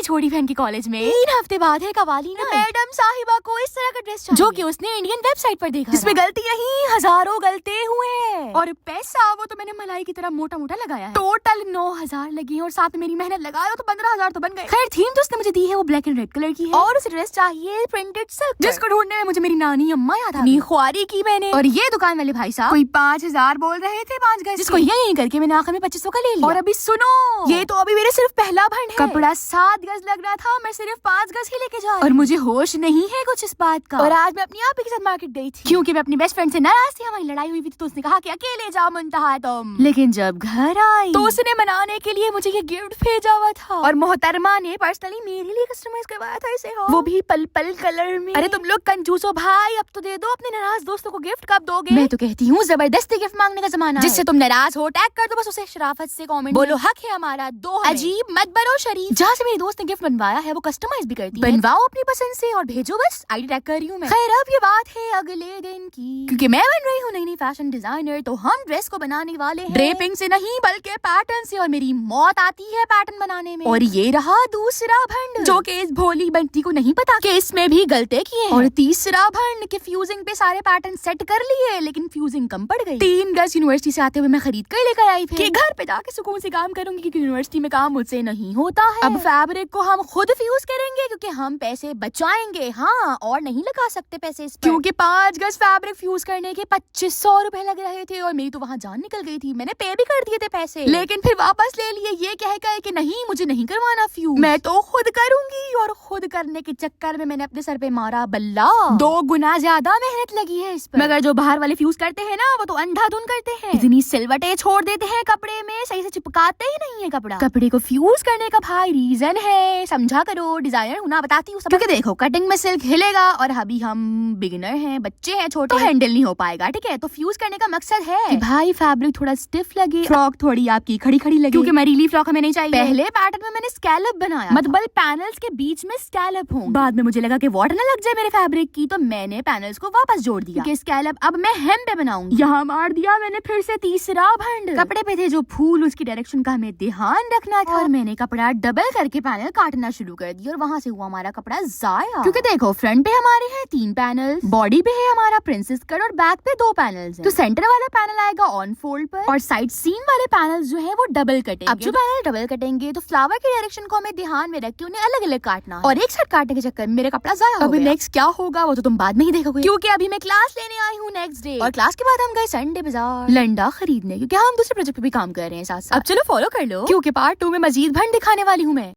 छोटी बहन के कॉलेज में 3 हफ्ते बाद है कवाली ना, मैडम साहिबा को इस तरह का ड्रेस चाहिए जो कि उसने इंडियन वेबसाइट पर देखा, जिसमें गलती नहीं हजारों गलते हुए हैं। और पैसा वो तो मैंने मलाई की तरह मोटा मोटा लगाया है। टोटल 9,000 लगी और साथ में मेरी मेहनत लगा लो तो 15,000 तो बन गए। खैर थीम तो उसने मुझे दी है वो ब्लैक एंड रेड कलर की है और उसे ड्रेस चाहिए प्रिंटेड सिल्क, जिसको ढूंढने में मुझे मेरी नानी अम्मा याद आ गई। ख्वारी की मैंने। और ये दुकान वाले भाई साहब कोई 5,000 बोल रहे थे 5 गज, जिसको यही करके मैंने आखिर में 2500 का ले लिया। और अभी सुनो, ये तो अभी मेरे सिर्फ पहला भंड है। कपड़ा 7 गज लग रहा था, मैं सिर्फ 5 गज ही लेके जा रही हूं। और मुझे होश नहीं है कुछ इस बात का। और आज मैं अपनी आप के साथ मार्केट गई थी क्योंकि मैं अपनी बेस्ट फ्रेंड से नाराज थी, हमारी लड़ाई हुई थी तो उसने कहा कि अकेले जाओ मुंतहा तुम। लेकिन जब घर आई तो उसने मनाने के लिए मुझे ये गिफ्ट भेजा हुआ था और मोहतरमा ने पर्सनली मेरे लिए कस्टमाइज करवाया था इसे, वो भी पर्पल कलर में। अरे तुम लोग कंजूस हो भाई, अब तो दे दो अपने नाराज दोस्तों को गिफ्ट, कब दोगे? मैं तो कहती हूँ जबरदस्ती गिफ्ट मांगने का जमाना जिससे तुम नाराज हो टैग कर दो बस उसे, शराफत से कमेंट बोलो हक है हमारा, दो अजीब मत बनो शरीफ। जहाँ से मेरी दोस्त ने गिफ्ट बनवाया है वो कस्टमाइज भी करती है, बनवाओ अपनी पसंद से और भेजो, बस आईडी टैग कर रही हूँ मैं। खैर अब ये बात है अगले दिन की, क्योंकि मैं बन रही हूँ नई नई फैशन डिजाइनर, तो हम ड्रेस को बनाने वाले हैं ड्रेपिंग से नहीं बल्कि पैटर्न से, और मेरी मौत आती है पैटर्न बनाने में। और ये रहा दूसरा भंड जो कि इस भोली बंटी को नहीं पता कि इसमें भी गलते किए। और तीसरा भंड के फ्यूजिंग पे सारे पैटर्न सेट कर लिए लेकिन फ्यूजिंग कम पड़ गई। 3 गज यूनिवर्सिटी से आते हुए मैं खरीद कर लेकर आई थी कि घर पे जाके सुकून से काम करूंगी क्योंकि यूनिवर्सिटी में काम मुझसे नहीं होता है। अब फैब्रिक को हम खुद फ्यूज करेंगे क्योंकि हम पैसे बचाएंगे, हाँ, और नहीं लगा सकते पैसे इस पर, क्योंकि 5 गज फैब्रिक फ्यूज करने के 2500 रुपए लग रहे थे और मेरी तो वहाँ जान निकल गई थी। मैंने पे भी कर दिए थे पैसे लेकिन फिर वापस ले लिए ये कह कर कि नहीं मुझे नहीं करवाना फ्यूज, मैं तो खुद करूंगी। और खुद करने के चक्कर में मैंने अपने सर पे मारा बल्ला, 2 गुना ज्यादा मेहनत लगी है इस पर। मगर जो बाहर वाले फ्यूज करते हैं ना वो तो अंधाधुन करते हैं, इतनी सिलवटें छोड़ देते हैं कपड़े में, सही से चिपकाते ही नहीं है कपड़े को फ्यूज करने का भाई रीजन है, समझा करो, डिजाइनर हूँ ना, बताती हूँ। क्योंकि देखो कटिंग में सिल्क हिलेगा और अभी हम बिगिनर हैं, बच्चे हैं छोटे, तो हैंडल नहीं हो पाएगा, ठीक है। तो फ्यूज करने का मकसद है कि भाई फैब्रिक थोड़ा स्टिफ लगे, फ्रॉक थोड़ी आपकी खड़ी खड़ी लगे, क्योंकि मरीली फ्रॉक हमें नहीं चाहिए। पहले पैटर्न में मैंने स्कैलप बनाया, मतलब पैनल्स के बीच में स्कैलप हो। बाद में मुझे लगा कि वाटर न लग जाए मेरे फैब्रिक की, तो मैंने पैनल्स को वापस जोड़ दिया कि स्कैलप अब मैं हेम पे बनाऊंगी। यहाँ मार दिया मैंने फिर से तीसरा भंड। कपड़े पे थे जो फूल उसकी डायरेक्शन का हमें ध्यान रखना था और मैंने कपड़ा डबल करके पैनल काटना शुरू कर दिया और वहाँ से हुआ हमारा कपड़ा जाया। क्योंकि देखो फ्रंट पे हमारे हैं 3 पैनल, बॉडी पे है हमारा प्रिंसेस कट और बैक पे 2 पैनल्स हैं। तो सेंटर वाला पैनल आएगा ऑन फोल्ड पर और साइड सीम वाले पैनल जो है वो डबल कटेंगे। अब जो पैनल डबल कटेंगे तो फ्लावर की डायरेक्शन को हमें ध्यान में रख के उन्हें अलग अलग काटना और एक साथ काटने के चक्कर में मेरा कपड़ा जाया हो गया। नेक्स्ट क्या होगा वो तो तुम बाद में ही देखोगे, क्योंकि अभी मैं क्लास लेने आई हूँ नेक्स्ट डे, और क्लास के बाद हम गए संडे बाजार लंडा खरीदने, क्योंकि हम दूसरे प्रोजेक्ट पे भी काम कर रहे हैं साथ साथ। अब चलो फॉलो कर लो क्योंकि पार्ट 2 में मजीद भंड दिखाने वाली हूँ मैं।